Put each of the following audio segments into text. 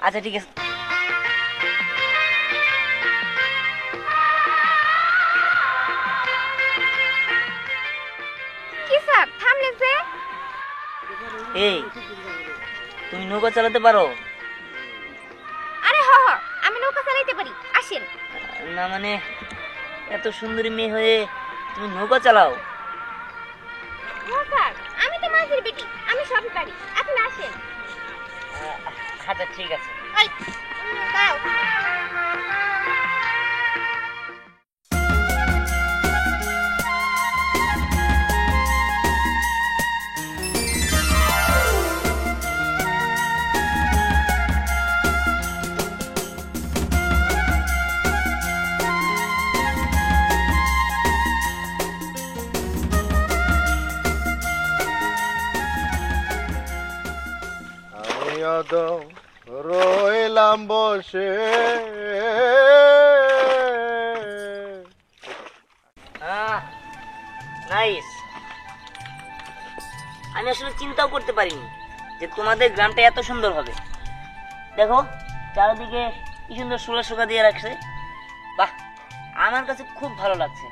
আচ্ছা ঠিক আছে। কি স্যার থামলেন যে? এই তুমি নৌকা চালাতে পারো? আরে হ হ, আমি নৌকা চালাইতে পারি, আসেন। না মানে এত সুন্দরী মেয়ে হয়ে তুমি নৌকা চালাও? হ্যাঁ স্যার, আমি তো মাঝির বেটি, আমি সবই পারি, আপনি আসেন। আচ্ছা ঠিক আছে। এই দাও। রইলাম বসে নাইস। আমি আসলে চিন্তাও করতে পারিনি যে তোমাদের গ্রামটা এত সুন্দর হবে। দেখো চারিদিকে কি সুন্দর সোলা সোকা দিয়ে রাখছে। বাহ, আমার কাছে খুব ভালো লাগছে।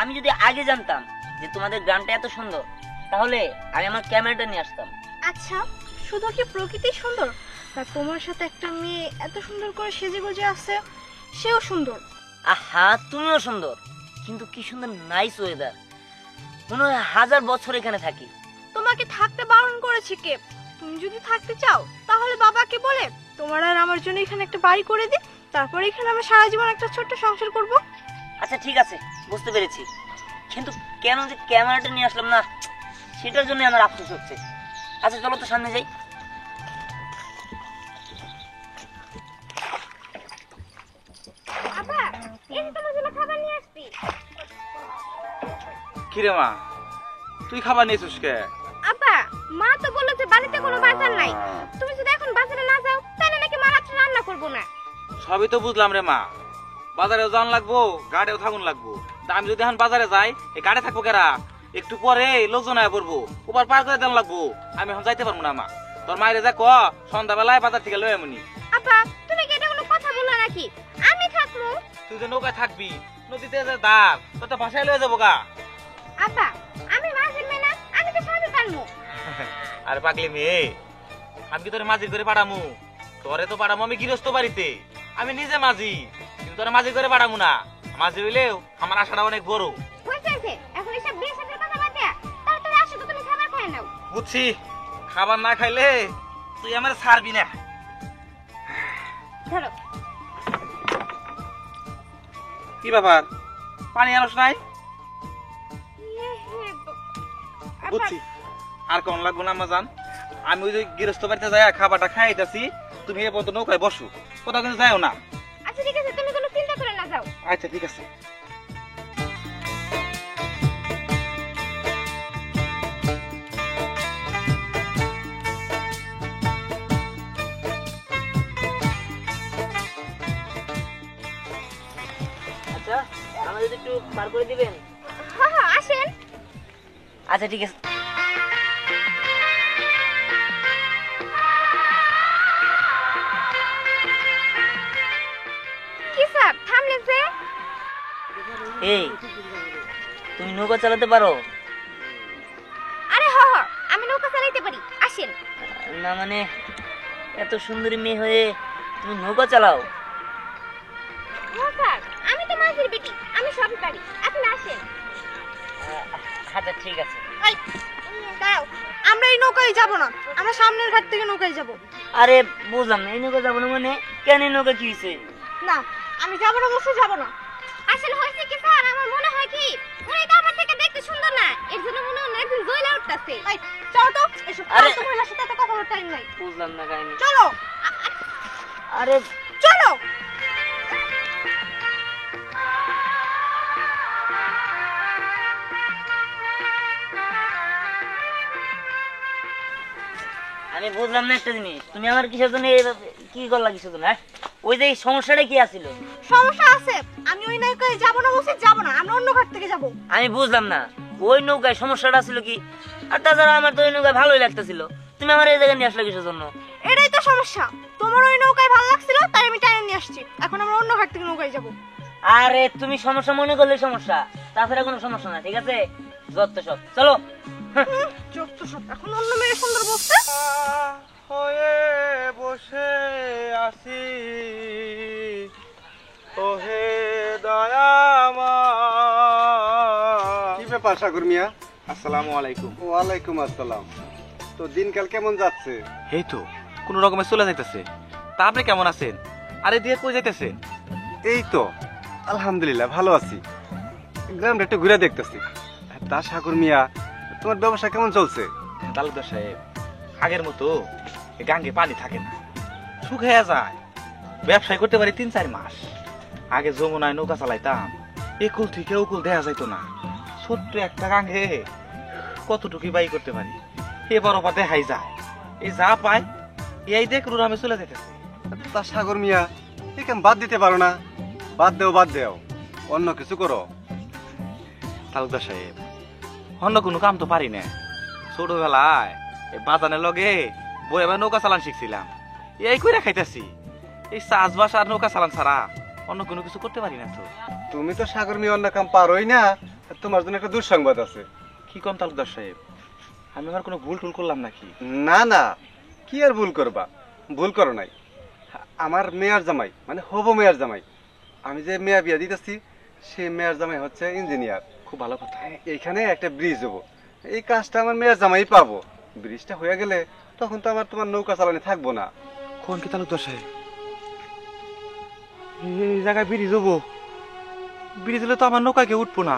আমি যদি আগে জানতাম যে তোমাদের গ্রামটা এত সুন্দর, তাহলে আমি আমার ক্যামেরাটা নিয়ে আসতাম। আচ্ছা, শুধু কি প্রকৃতি সুন্দর, তা তোমার সাথে একটা মেয়ে এত সুন্দর করে সেজে গুজে আছে, সেও সুন্দর। আহা, তুমিও সুন্দর, কিন্তু কি সুন্দর নাইস ওয়েদার। মনে হয় 1000 বছর এখানে থাকি। তোমাকে থাকতে বারণ করেছে কে? তুমি যদি থাকতে চাও তাহলে বাবাকে বলে তোমার আর আমার জন্য এখানে একটা বাড়ি করে দিই, তারপর এখানে আমরা সারা জীবন একটা ছোট্ট সংসার করব। আচ্ছা ঠিক আছে, বুঝতে পেরেছি, কিন্তু কেন যে ক্যামেরাটা নিয়ে আসলাম না, সেটার জন্য আমার আফসোস হচ্ছে। আচ্ছা চলো তো সামনে যাই। আব্বা, এই যে তোমার জন্য খাবার নিয়ে আসছি। কিরে মা, তুই খাবার নিয়েছিস কে? আব্বা, মা তো বললো যে বাড়িতে কোনো বাজার নাই, তুমি যদি এখন বাজারে না যাও তাহলে নাকি মা রাত্রে রান্না করবো না। সবই তো বুঝলাম রে মা, বাজারেও যাওয়ান লাগবো, গাড়িও থাকুন লাগবো। তা আমি যদি এখন বাজারে যাই, এই গাড়ি থাকবো কেরা? একটু পরে লোকজন আয় পড়বো, ওপার পার করে দেন লাগবো। আমি এখন যাইতে পারবো না মা। তোর মায়ের যা ক, সন্ধ্যাবেলায় বাজার থেকে লয়ে এমনি। আব্বা, তুমি কি এটা কোনো কথা বললা নাকি? আমি থাকবো। তুই যে নৌকায় থাকবি, নদীতে যে দাঁড়, তোর তো ভাষায় লয়ে যাবো গা। আব্বা, আমি মাঝির মেয়ে না, আমি তো সবই পারবো। আরে পাগলি মেয়ে, আমি কি তোরে মাঝির করে পাঠামু? তোরে তো পাঠামু আমি গৃহস্থ বাড়িতে, আমি নিজে মাঝি, কিন্তু তোরে মাঝি করে পাঠামু না। মাঝি হইলেও আমার আশাটা অনেক বড়। হয়েছে, এখন এসব বিয়ে সাথে কথা বাদ দেয়া, তাড়াতাড়ি আসো তো, তুমি খাবার খেয়ে নাও। বুঝছি, খাবার না খাইলে তুই আমার ছাড়বি না। ধরো। কি ব্যাপার, পানি আনস নাই? বুঝছি, আর কোন লাগবো না আমার জান। আমি ওই যে গৃহস্থ বাড়িতে যাই খাবারটা খাইতেছি, তুমি এ পর্যন্ত নৌকায় বসো, কোথাও কিন্তু যাও না। আচ্ছা ঠিক আছে, তুমি কোনো চিন্তা করে না, যাও। আচ্ছা ঠিক আছে। আচ্ছা আমাদের একটু পার করে দিবেন? হ্যাঁ হ্যাঁ, আসেন। আচ্ছা ঠিক আছে। কি স্যার থামলেন যে? এই তুমি নৌকা চালাতে পারো? আরে হ্যাঁ হ্যাঁ, আমি নৌকা চালাইতে পারি, আসেন। না মানে এত সুন্দরী মেয়ে হয়ে তুমি নৌকা চালাও? হ্যাঁ স্যার, আমি তো মাঝির বেটি, আমি সবই পারি, আপনি আসেন। আচ্ছা ঠিক আছে। এই দাও, আমরা এই নৌকায় যাব না, আমরা সামনের ঘাট থেকে নৌকায় যাব। আরে বুঝলাম না, এই নৌকা যাবো না মানে? কেন এই নৌকা কি হয়েছে? না, আমি যাব না, বসে যাব না। আসলে হয়েছে কি স্যার, আমার মনে হয় কি উনি তো আমার থেকে দেখতে সুন্দর না, এর জন্য মনে হয় একদিন জয়লা উঠতেছে। এই চলো তো, এসব ফালতু মহিলার সাথে এত কথা বলার টাইম নাই। বুঝলাম না কাহিনী। চলো। আরে চলো। আমি বুঝলাম না একটা জিনিস, তুমি আমার কিসের জন্য কি করলা, কিসের জন্য? ওই যে সমস্যাটা কি আছিল? সমস্যা আছে, আমি ওই নৌকায় যাব না, বসে যাব না, আমরা অন্য ঘাট থেকে যাব। আমি বুঝলাম না ওই নৌকায় সমস্যাটা ছিল কি, আর তাছাড়া আমার তো ওই নৌকায় ভালোই লাগতেছিল, তুমি আমার এই জায়গায় নিয়ে আসলে কিসের জন্য? এটাই তো সমস্যা, তোমার ওই নৌকায় আসছি, এখন আমরা অন্য ঘাট থেকে নৌকায় যাবো। আরে তুমি সমস্যা মনে করলে সমস্যা, তাছাড়া কোনো সমস্যা না, ঠিক আছে? যত সব চলো। যত সব, এখন অন্য মেয়ে সুন্দর বলছে। হয়ে বসে আছি ওহে দয়াময়। কি ব্যাপার সাগর মিয়া? আসসালামু আলাইকুম। ওয়ালাইকুম আসসালাম। তো দিনকাল কেমন যাচ্ছে? এই তো কোন রকমে চলে যাইতেছে। তা আপনি কেমন আছেন? আরে দিয়ে কই যাইতেছে? এই তো আলহামদুলিল্লাহ ভালো আছি। গ্রামটা একটু ঘুরে দেখতেছি। তা সাগর মিয়া, তোমার ব্যবসা কেমন চলছে? তালুকদার সাহেব, আগের মতো এই গাঙ্গে পানি থাকে না, শুকাইয়া যায়। ব্যবসায় করতে পারি 3-4 মাস। আগে যমুনায় নৌকা চালাইতাম, একুল থেকে উকুল দেখা যাইতো না। ছোট্ট একটা গাঙ্গে কতটুকু বাই করতে পারি, এবার ওপর দেখাই যায়। এই যা পাই এই দেখ রুরামে চলে যেতেছে। তা সাগর মিয়া, এই কাম বাদ দিতে পারো না? বাদ দেও, অন্য কিছু করো। তালুকদার সাহেব, অন্য কোনো কাম তো পারি না। ছোটবেলায় এই বাজানের লগে বইবার নৌকা চালান শিখছিলাম, এই কইরা খাইতেছি। এই চাষবাস আর নৌকা চালান ছাড়া অন্য কোনো কিছু করতে পারি না তো। তুমি তো সাগর মিয়া অন্য কাম পারোই না, তোমার জন্য একটা দুঃসংবাদ আছে। কি কম তালুকদার সাহেব, আমি আমার কোনো ভুল টুল করলাম নাকি? না, কি আর ভুল করবা? ভুল করো নাই। আমার মেয়ার জামাই, মানে হবো মেয়ার জামাই, আমি যে মেয়া বিয়া দিতেছি, সে মেয়ার জামাই হচ্ছে ইঞ্জিনিয়ার। খুব ভালো কথা। এইখানে একটা ব্রিজ হবো, এই কাজটা আমার মেয়ার জামাই পাবো। ব্রিজটা হয়ে গেলে তখন তো তোমার নৌকা চালানি থাকবো না। কোন কি তালুকদার সাহেব, এই জায়গায় ব্রিজ হবো? ব্রিজ হলে তো আমার নৌকা কেউ উঠবো না,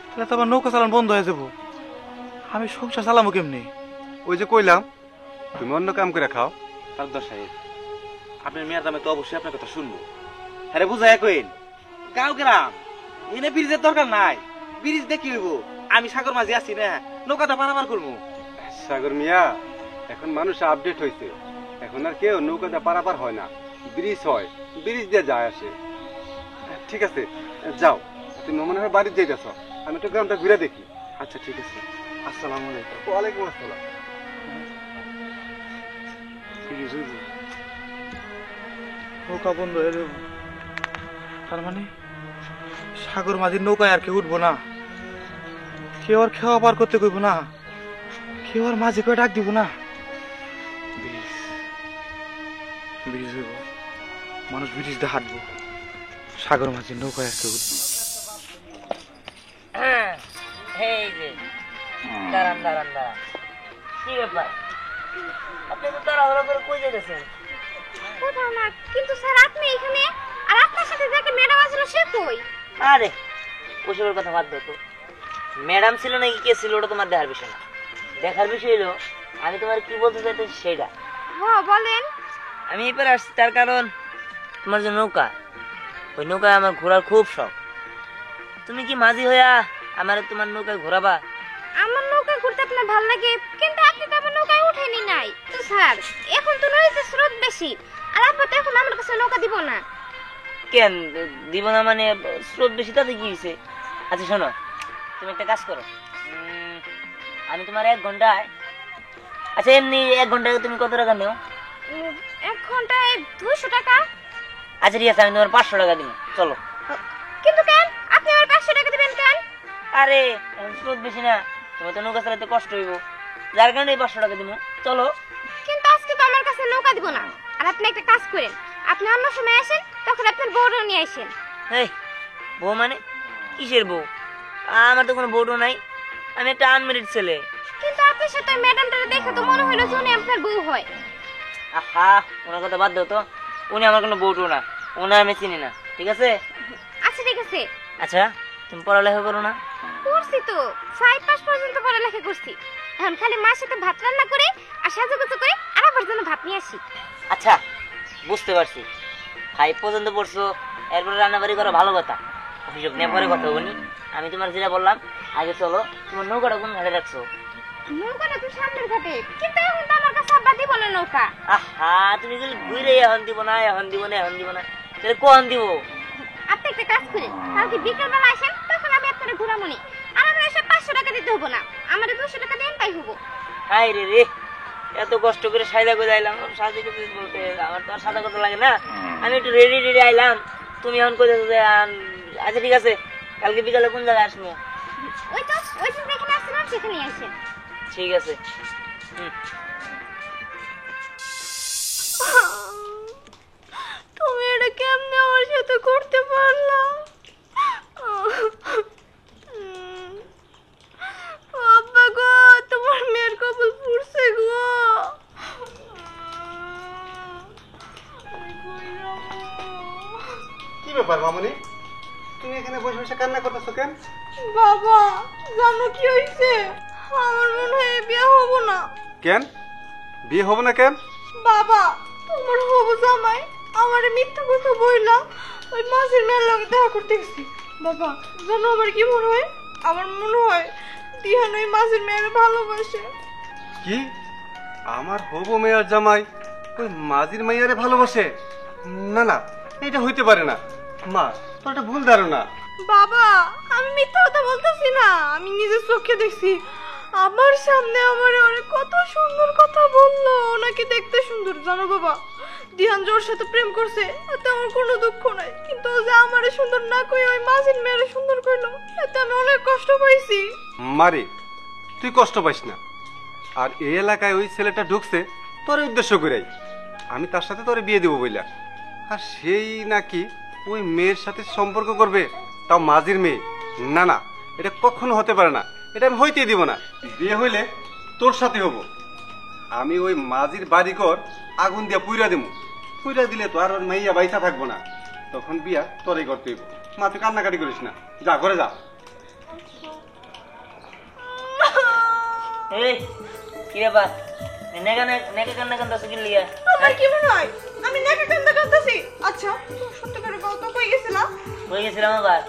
তাহলে তো আমার নৌকা চালান বন্ধ হয়ে যাবো। আমি সংসার চালাবো কেমনি? ওই যে কইলাম, তুমি অন্য কাম করে খাও। তালুকদার সাহেব, আপনার মেয়ের দামে তো অবশ্যই আপনার কথা শুনবো। হ্যাঁ বুঝাই কইন, গাঁও গ্রাম এনে ব্রিজের দরকার নাই। ব্রিজ দেখি হইব, আমি সাগর মাঝে আছি না, নৌকাটা পারাবার করবো। সাগর মিয়া, এখন মানুষ আপডেট হয়েছে, এখন আর কেউ নৌকাটা পারাপার হয় না, ব্রিজ হয়, ব্রিজ দিয়ে যায় আসে। ঠিক আছে, যাও, তুমি মনে হয় বাড়িতে যাইতেছ, আমি একটু গ্রামটা ঘুরে দেখি। আচ্ছা ঠিক আছে, আসসালামু আলাইকুম। ওয়ালাইকুম আসসালাম। নৌকা বন্ধ হয়ে যাবো, তার মানে সাগর মাঝির নৌকায় আর কেউ উঠবো না, কেউ আর খেওয়া পার করতে কইব না, কেউ আর মাঝে করে ডাক দিব না। ব্রিজ হইব, মানুষ ব্রিজ দিয়ে হাঁটবো, সাগর মাঝির নৌকায় আর কেউ উঠবো। এই যে দাঁড়ান, কি ব্যাপার? আপনি তো তাড়াহুড়ো করে কই যেতেছেন? কোথাও না, কিন্তু স্যার আপনি এখানে, আর আপনার সাথে যে একটা ম্যাডাম আছিল সে কই? আরে ওসবের কথা বাদ দাও তো। ম্যাডাম ছিল নাকি কে ছিল ওটা তোমার দেখার বিষয় না, দেখার বিষয় হলো আমি তোমার কি বলতে চাইতেছি সেটা। হ্যাঁ বলেন। আমি এপারে আসছি তার কারণ তোমার যে নৌকা, ওই নৌকায় আমার ঘোরার খুব শখ। তুমি কি মাঝি হইয়া আমার তোমার নৌকায় ঘোরাবা? আমার নৌকায় ঘুরতে আপনার ভালো লাগে, কিন্তু আপনি তো আমার নৌকায় উঠেনি নাই তো স্যার। এখন তো নদীতে স্রোত বেশি, আর আপনি তো এখন আমার কাছে নৌকা দিব না। কেন দিব না মানে? স্রোত বেশি তাতে কি হয়েছে? আচ্ছা শোনো, তুমি একটা কাজ করো, আমি তোমার 1 ঘন্টায়, আচ্ছা এমনি 1 ঘন্টায় তুমি কত টাকা নেও? 1 ঘন্টায় 200 টাকা। আচ্ছা ঠিক আছে, আমি তোমার 500 টাকা দিব, চলো। কিন্তু কেন আপনি আমার 500 টাকা দিবেন কেন? আরে এখন স্রোত বেশি না, তোমার তো নৌকা চালাতে কষ্ট হইব, যার কারণে 500 টাকা দিব, চলো। কিন্তু আজকে তো আমার কাছে নৌকা দিব না, আর আপনি একটা কাজ করেন, আপনি অন্য সময় আসেন, তখন আপনার বউও নিয়ে আসেন। এই বউ মানে কিসের বউ? আমার তো কোনো বউটো নাই, আমি একটা আনমেরিড ছেলে। কিন্তু আপনার সাথে ম্যাডামটা দেখে তো মনে হলো যে উনি আপনার বউ হয়। আহা, ওনার কথা বাদ দাও তো, উনি আমার কোনো বউটো না, ওনার আমি চিনি না, ঠিক আছে? আচ্ছা ঠিক আছে। আচ্ছা তুমি পড়ালেখা করো না? করছি তো, 5 পাস পর্যন্ত পড়ালেখা করছি, এখন খালি মার সাথে ভাত রান্না করে আর সাজুগুজু করে আর আবার জন্য ভাত নিয়ে আসি। আচ্ছা বুঝতে পারছি, 5 পর্যন্ত পড়ছো, এরপরে রান্নাবাড়ি করা ভালো কথা, অভিযোগ নিয়ে পরে কথা বলি। আমি তোমার যেটা বললাম, আগে চলো, তোমার নৌকাটা কোন ঘাটে রাখছো? নৌকাটা তো সামনের ঘাটে, কিন্তু এখন তো আমার কাছে আব্বা দিব না নৌকা। আহা, তুমি যদি ঘুরে এখন দিব না, এখন দিব না, এখন দিব না, তাহলে কখন দিব? আপনি একটা কাজ করেন, কালকে বিকেলবেলা আসেন, তখন আমি আপনার ঘোরামনি, আর আমার এসে 500 টাকা দিতে হবো না, আমার 200 টাকা দেন তাই হবো। হাই রে রে, এত কষ্ট করে সাইদা করে আইলাম, সাজে করতে বলতে আমার তো আর সাদা কথা লাগে না। আমি একটু রেডি রেডি আইলাম, তুমি এখন কই যাচ্ছ যে আচ্ছা ঠিক আছে, কালকে বিকালে কোন জায়গায় আসবো? ওই তো ওই যে এখানে আসছেন সেখানেই আসেন। ঠিক আছে। তুমি এটা কেমনে আমার সাথে করতে পারলা? আব্বা গো, তোমার মেয়ের কপাল পুড়ছে গো। কি ব্যাপার মামনি, তুমি এখানে বসে বসে কান্না করতেছো কেন? বাবা জানো কি হয়েছে? আমার মনে হয় বিয়ে হবো না। কেন বিয়ে হবে না কেন? বাবা তোমার হবু জামাই আমার মিথ্যা কথা বইলা ওই মাছের মেয়ের লগে দেখা করতে গেছি। বাবা জানো আমার কি মনে হয়? আমার মনে হয় দিহান ওই মাছের মেয়ের ভালোবাসে। কি আমার হবু মেয়ের জামাই ওই মাঝির মাইয়ারে ভালোবাসে? না না, এটা হইতে পারে না মা, তোর একটা ভুল ধারণা। বাবা আমি মিথ্যা কথা বলতেছি না, আমি নিজের চোখে দেখছি। আমার সামনে আমার অনেক কত সুন্দর কথা বললো, ওনাকে দেখতে সুন্দর জানো বাবা। দিহান জোর সাথে প্রেম করছে, এতে আমার কোনো দুঃখ নাই, কিন্তু ও যে আমারে সুন্দর না কই ওই মাঝির মেয়েরে সুন্দর কইলো, এতে আমি অনেক কষ্ট পাইছি। মারে তুই কষ্ট পাইস না, আর এই এলাকায় ওই ছেলেটা ঢুকছে তোর উদ্দেশ্য করেই, আমি তার সাথে তোরে বিয়ে দেবো বইলা, আর সেই নাকি ওই মেয়ের সাথে সম্পর্ক করবে, তাও মাঝির মেয়ে। না না, এটা কখনো হতে পারে না, এটা আমি হইতে দিব না। বিয়ে হইলে তোর সাথে হব, আমি ওই মাঝির বাড়িঘর আগুন দিয়ে পুইরা দেবো, পুইরা দিলে তো আর ওর মাইয়া বাইসা থাকবো না, তখন বিয়া তোরই করতে হইব। মা তুই কান্নাকাটি করিস না, যা ঘরে যা। এই কি ব্যাপার, নেকা নেকা কান্না কান্দাছো কি লিয়া? আমার কি মনে হয় আমি নাকে কান্দা কাঁদতেছি? আচ্ছা তুমি সত্যি করে বল তো কই গেছিলা? কই গেছিলাম আবার?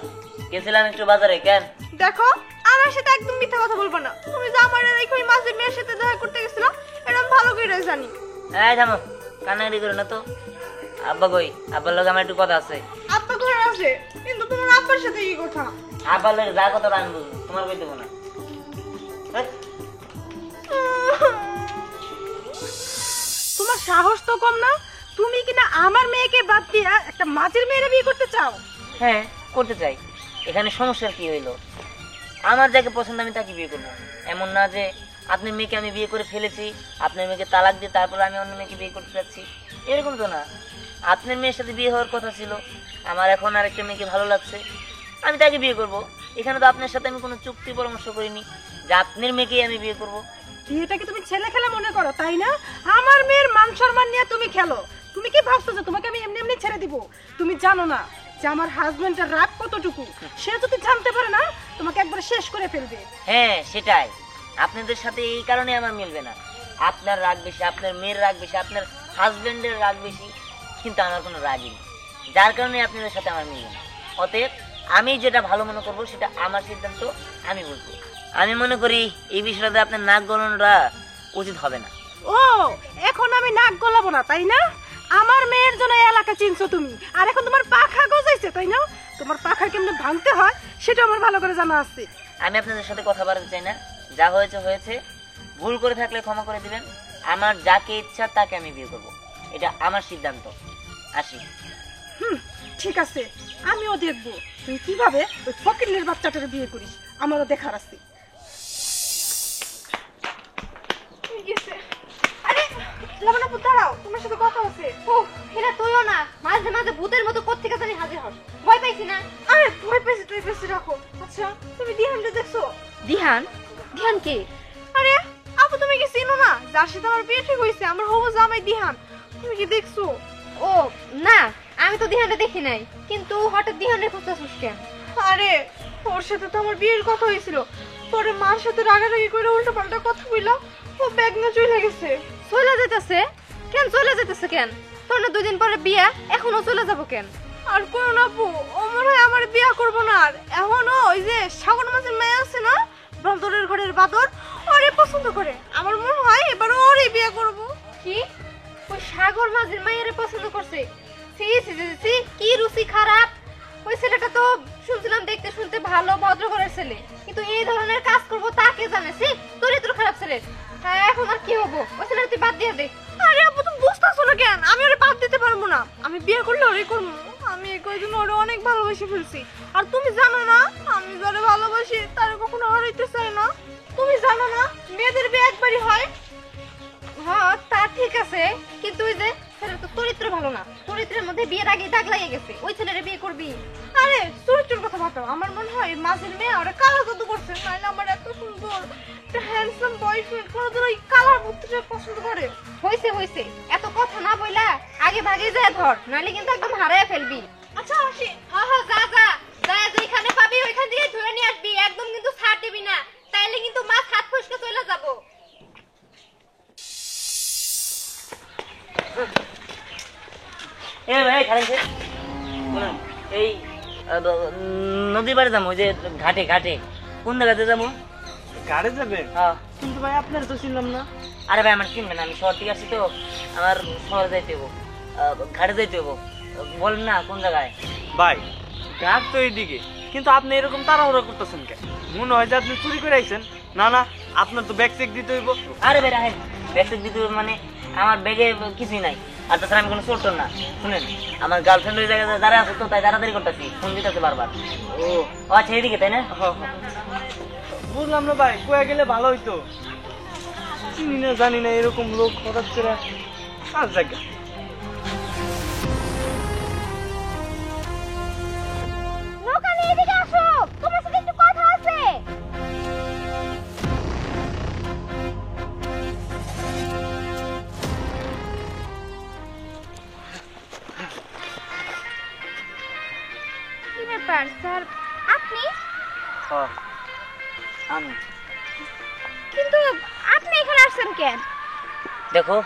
গেছিলাম একটু বাজারে। কেন? দেখো আমার সাথে একদম মিথ্যা কথা বলবা না। তুমি যে আমার রেখে ওই মাঝের মেয়ের সাথে দেখা করতে গেছিলা এটা আমি ভালো করে জানি। এই থামো, কান্নাকাটি করো না তো। আব্বা কই? আব্বার লগে আমার একটু কথা আছে। আব্বা ঘরে আছে, কিন্তু তোমার আব্বার সাথে কি কথা? আব্বার লগে যা কথা আমি বুঝবো, তোমার কই দেবো না। এই, তোমার সাহস তো কম না, তুমি কিনা আমার মেয়েকে বাদ দিয়া একটা মাঝের মেয়েরে বিয়ে করতে চাও? হ্যাঁ করতে চাই, এখানে সমস্যার কি হইলো? আমার যাকে পছন্দ আমি তাকে বিয়ে করবো। এমন না যে আপনার মেয়েকে আমি বিয়ে করে ফেলেছি, আপনার মেয়েকে তালাক দিয়ে তারপরে আমি অন্য মেয়েকে বিয়ে করতে চাচ্ছি, এরকম তো না। আপনার মেয়ের সাথে বিয়ে হওয়ার কথা ছিল, আমার এখন আরেকটা মেয়েকে ভালো লাগছে, আমি তাকে বিয়ে করব। এখানে তো আপনার সাথে আমি কোনো চুক্তি পরামর্শ করিনি যে আপনার মেয়েকেই আমি বিয়ে করব। বিয়েটাকে তুমি ছেলে খেলা মনে করো তাই না? আমার মেয়ের মান সম্মান নিয়ে তুমি খেলো। তুমি কি ভাবছো যে তোমাকে আমি এমনি এমনি ছেড়ে দিব? তুমি জানো না যে আমার হাজবেন্ডের রাগ কতটুকু? সে যদি জানতে পারে না তোমাকে একবারে শেষ করে ফেলবে। হ্যাঁ সেটাই, আপনাদের সাথে এই কারণে আমার মিলবে না। আপনার রাগ বেশি, আপনার মেয়ের রাগ বেশি, আপনার হাজবেন্ডের রাগ বেশি, কিন্তু আমার কোনো রাগই নেই, যার কারণে আপনাদের সাথে আমার মিলবে না। অতএব আমি যেটা ভালো মনে করবো সেটা আমার সিদ্ধান্ত, আমি বুঝবো। আমি মনে করি এই বিষয়টাতে আপনার নাক গলানোটা উচিত হবে না। ও এখন আমি নাক গলাবো না তাই না? আমার মেয়ের জন্য এই এলাকা চিনছো তুমি, আর এখন তোমার পাখা গজাইছে তাই না? তোমার পাখা কেমনে ভাঙতে হয় সেটা আমার ভালো করে জানা আছে। আমি আপনাদের সাথে কথা বলতে চাই না, যা হয়েছে হয়েছে, ভুল করে থাকলে ক্ষমা করে দিবেন। আমার যাকে ইচ্ছা তাকে আমি বিয়ে করব, এটা আমার সিদ্ধান্ত। আসি। ঠিক আছে, আমিও দেখবো তুই কিভাবে ওই ফকিরের বাচ্চাটার বিয়ে করিস, আমারও দেখার আছে। আরে লবণাপু দাঁড়াও, তোমার সাথে কথা আছে। ও এটা তুইও না মাঝে মাঝে ভূতের মতো কোত্থেকে জানি হাজির হস। ভয় পাইছি না? আরে ভয় পেয়েছি তুই বেশি রাখো। আচ্ছা তুমি দিহানকে দেখছো? দিহান? দিহান কে? আরে আপু তুমি কি চিনো না যার সাথে আমার বিয়ে ঠিক হয়েছে, আমার হবু জামাই দিহান? তুমি কি দেখছো? ও না, আমি তো দিহানকে দেখি নাই, কিন্তু হঠাৎ দিহানের খুঁজতেছিস কেন? আরে ওর সাথে তো আমার বিয়ের কথা হয়েছিল, পরে মার সাথে রাগারাগি করে উল্টো পাল্টা কথা কইলা, ও ব্যাগ নিয়ে চলে গেছে। চলে যেতেছে কেন? চলে যেতেছে কেন? তোর না 2 দিন পরে বিয়া, এখনো চলে যাবো কেন? আর কোন আপু, ও মনে হয় আমার বিয়া করবো না। আর এখনো ওই যে সাগর মাছের মেয়ে আছে না, বান্দরের ঘরের বাদর, ওরে পছন্দ করে। আমার মনে হয় এবার ওরই বিয়ে করব। কি ওই সাগর মাঝির মাইয়ারে পছন্দ করছে? সি সি সি সি, কি রুচি খারাপ! ওই ছেলেটা তো শুনছিলাম দেখতে শুনতে ভালো ভদ্র ঘরের ছেলে, কিন্তু এই ধরনের কাজ করবো তাকে জানে। সি চরিত্র খারাপ ছেলে। হ্যাঁ, এখন আর কি হবো? ওই ছেলেটা তুই বাদ দিয়ে দে। আরে আপু, তুমি বুঝতেছো না কেন? আমি ওরে বাদ দিতে পারবো না। আমি বিয়ে করলে ওরে করবো। আমি এই কয়দিন ওরে অনেক ভালোবেসে ফেলছি। আর তুমি জানো না, আমি যারে ভালোবাসি তারে কখনো হারাইতে চাই না। তুমি জানো না, মেয়েদের বিয়ে একবারই হয়। হ্যাঁ, তা ঠিক আছে, কিন্তু ওই যে ছেলের তো চরিত্র ভালো না। চরিত্রের মধ্যে বিয়ের আগে দাগ লাগিয়ে গেছে। ওই ছেলের বিয়ে করবি? আরে চরিত্রের কথা ভাবো। আমার মনে হয় মাঝির মেয়ে ওরা কালা জাদু করছে। নাইলে আমার এত সুন্দর একটা হ্যান্ডসাম বয়ফ্রেন্ড কোনোদিন ওই কালার বুদ্ধটা পছন্দ করে? হইছে হইছে, এত কথা না বইলা আগে ভাগে যায় ধর, নাইলে কিন্তু একদম হারায় ফেলবি। আচ্ছা আসি। হ্যাঁ হ্যাঁ, যা যা যা, যেখানে পাবি ওইখান থেকে ধরে নিয়ে আসবি। একদম কিন্তু ছাড় দিবি না, তাইলে কিন্তু মাছ হাত ফসকে চলে যাবো। এ ভাই খালেন স্যার, বলুন এই নদীর বাড়ি যাবো, ওই যে ঘাটে ঘাটে। কোন জায়গাতে যাবো? গাড়ি যাবে? হ্যাঁ। কিন্তু ভাই আপনার তো চিনলাম না। আরে ভাই আমার চিনবেন না, আমি শহর থেকে আসছি তো, আমার শহরে যাইতে হবো, ঘাটে যাইতে হবো। বলেন না কোন জায়গায়? ভাই ঘাট তো এইদিকে, কিন্তু আপনি এরকম তাড়াহুড়া করতেছেন কেন? মনে হয় যে আপনি চুরি করে আইছেন। না না, আপনার তো ব্যাগ চেক দিতে হইব। আরে ভাই রাখেন, ব্যাগ দিতে হবে মানে আমার ব্যাগে কিছুই নাই। আর তাছাড়া আমি কোনো চোর না। শুনেন, আমার গার্লফ্রেন্ড ওই জায়গায় দাঁড়া আছে তো, তাই তাড়াতাড়ি করতেছি, ফোন দিতেছে বারবার। ও ও আচ্ছা, এদিকে তাই না? বুঝলাম না ভাই, কয়ে গেলে ভালো হইতো। চিনি না জানি না এরকম লোক হঠাৎ করে আর জায়গা। নৌকানি এদিকে আসো, তোমার সাথে একটু কথা আছে। কি ব্যাপার স্যার, আপনি? আমি কিন্তু আপনি এখানে আসছেন কেন? দেখো,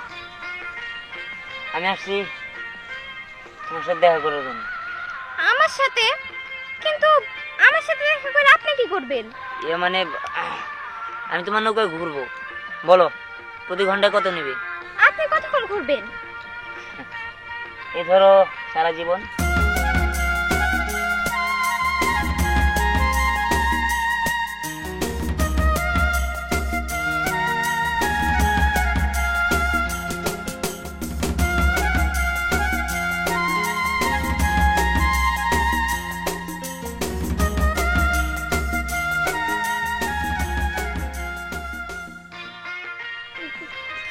আমি আসছি তোমার সাথে দেখা করার জন্য। আমার সাথে? কিন্তু আমার সাথে দেখা করে আপনি কি করবেন? এ মানে আমি তোমার নৌকায় ঘুরবো। বলো প্রতি ঘন্টায় কত নেবে? আপনি কতক্ষণ ঘুরবেন? এ ধরো সারা জীবন।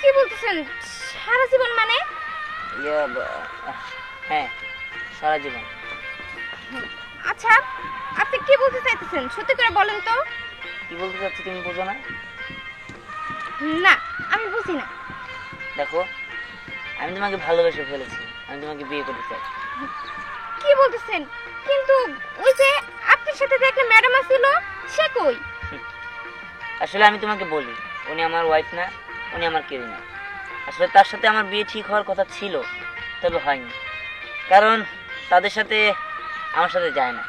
কি বলতেছেন সারা জীবন মানে? হ্যাঁ, সারা জীবন। আচ্ছা, আপনি কি বলতে চাইতেছেন সত্যি করে বলেন তো? কি বলতে চাচ্ছি তুমি বুঝো না? না, আমি বুঝি না। দেখো, আমি তোমাকে ভালোবেসে ফেলেছি, আমি তোমাকে বিয়ে করতে চাই। কি বলতেছেন? কিন্তু ওই যে আপনার সাথে যে একটা ম্যাডাম ছিল, সে কই? আসলে আমি তোমাকে বলি, উনি আমার ওয়াইফ না, উনি আমার কেউ না। আসলে তার সাথে আমার বিয়ে ঠিক হওয়ার কথা ছিল, তবে হয়নি, কারণ তাদের সাথে আমার সাথে যায় না,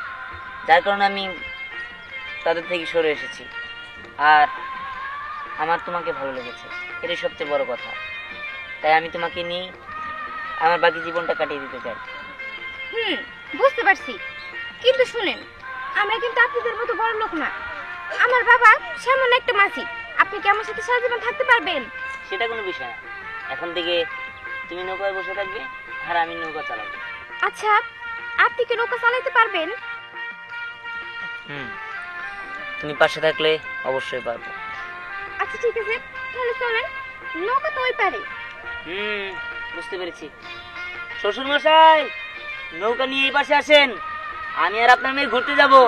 যার কারণে আমি তাদের থেকে সরে এসেছি। আর আমার তোমাকে ভালো লেগেছে, এটাই সবচেয়ে বড় কথা। তাই আমি তোমাকে নিয়ে আমার বাকি জীবনটা কাটিয়ে দিতে চাই। বুঝতে পারছি, কিন্তু শুনেন, আমরা কিন্তু আপনাদের মতো বড় লোক না। আমার বাবা সামান্য একটা মাসি। আপনি কি আমার সাথে সারা জীবন থাকতে পারবেন? সেটা কোনো বিষয় না। এখন থেকে তুমি নৌকায় বসে থাকবে আর আমি নৌকা চালাবো। আচ্ছা, আপনি কি নৌকা চালাতে পারবেন? তুমি পাশে থাকলে অবশ্যই পারবো। আচ্ছা ঠিক আছে, তাহলে চলেন, নৌকা তো ওই পারে। বুঝতে পেরেছি। শ্বশুর মশাই, নৌকা নিয়ে এই পাশে আসেন, আমি আর আপনার মেয়ে ঘুরতে যাবো।